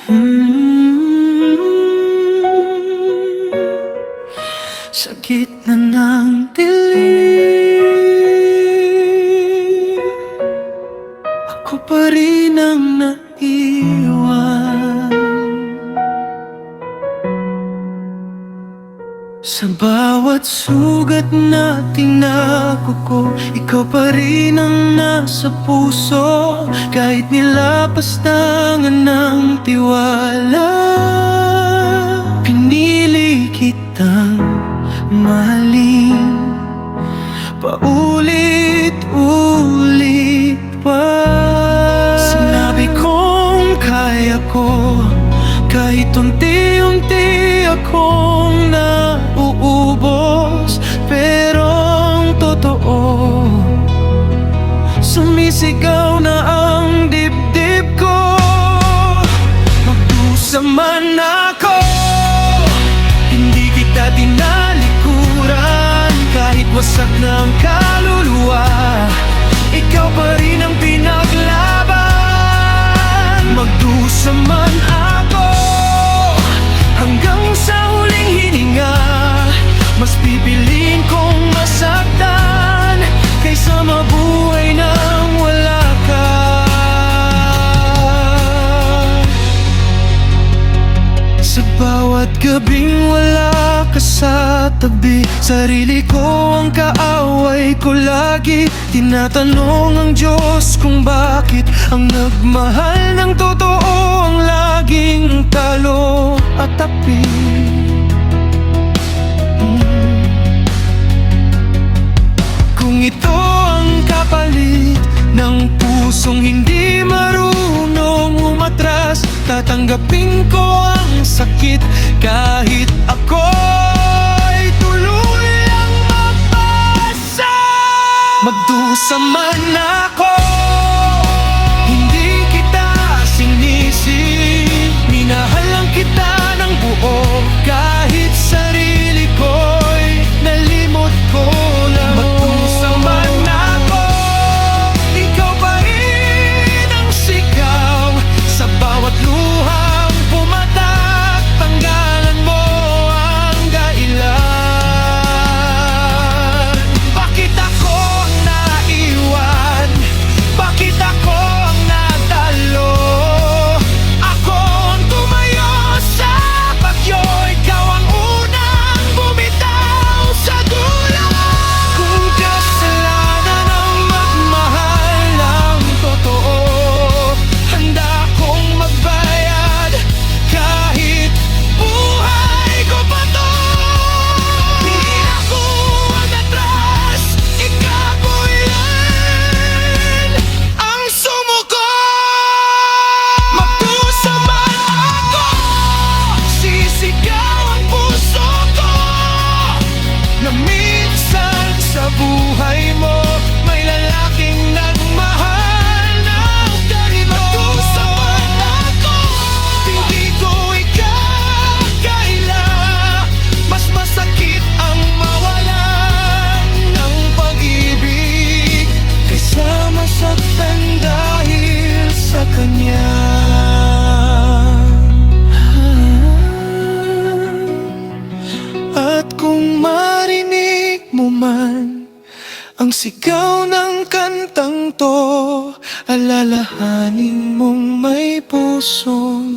Sa gitna ng dilim, ako pa rin ang naiwan. Sa bawat sugat na tinago, ikaw pa rin ang nasa puso. Kahit nilapastangan ng tiwala, pinili kitang mahalin paulit-ulit pa. Sinabi kong kaya ko, kahit unti-unti akong nauubos. Pero ang totoo, sumisigaw na ang dibdib ko. Magdusa man ako, hindi kita tinalikuran. Kahit wasak ng kaluluwa, ikaw pa rin ang pinaglaban. Magdusa man ako, hanggang sa huling hininga, mas pipiliin kong masaktan kaysa mabuhay nang wala ka. Sa bawat gabing wala ka sa tabi, sarili ko ang kaaway ko lagi. Tinatanong ang Diyos kung bakit ang nagmahal ng totoo ang laging talo at tapi. Kung ito ang kapalit ng pusong hindi marunong umatras, tatanggapin ko ang sakit kahit ako'y tuluyang mapasa. Magdusa man ako, hindi kita sinisi. Minahal lang kita ng buo, kahit sarili ko'y nalimot ko lang. Magdusa man ako, ikaw pa rin ang sigaw sa bawat luhang pumatak. Tanggalan mo ang dahilan. Bakit ako ang naiwan? Bakit ako ang natalo? Ako ang tumayo sa bagyo, ikaw ang unang bumitaw sa dulo. Kung kasalanan ang magmahal ng totoo, handa kong magbayad kahit buhay ko pa to. Hindi ako atatras, ikaw yan ang sumuko. Magdusa man ako, sisigaw ang puso ko na minsan sa buhay mo may lalaking nagmahal ng ganito. Magdusa man ako, hindi ko ikakaila. Mas masakit ang mawalan ng pag-ibig kaysa masaktan dahil sa kanya. At kung marinig mo man ang sigaw ng kantang to, alalahanin mong may pusong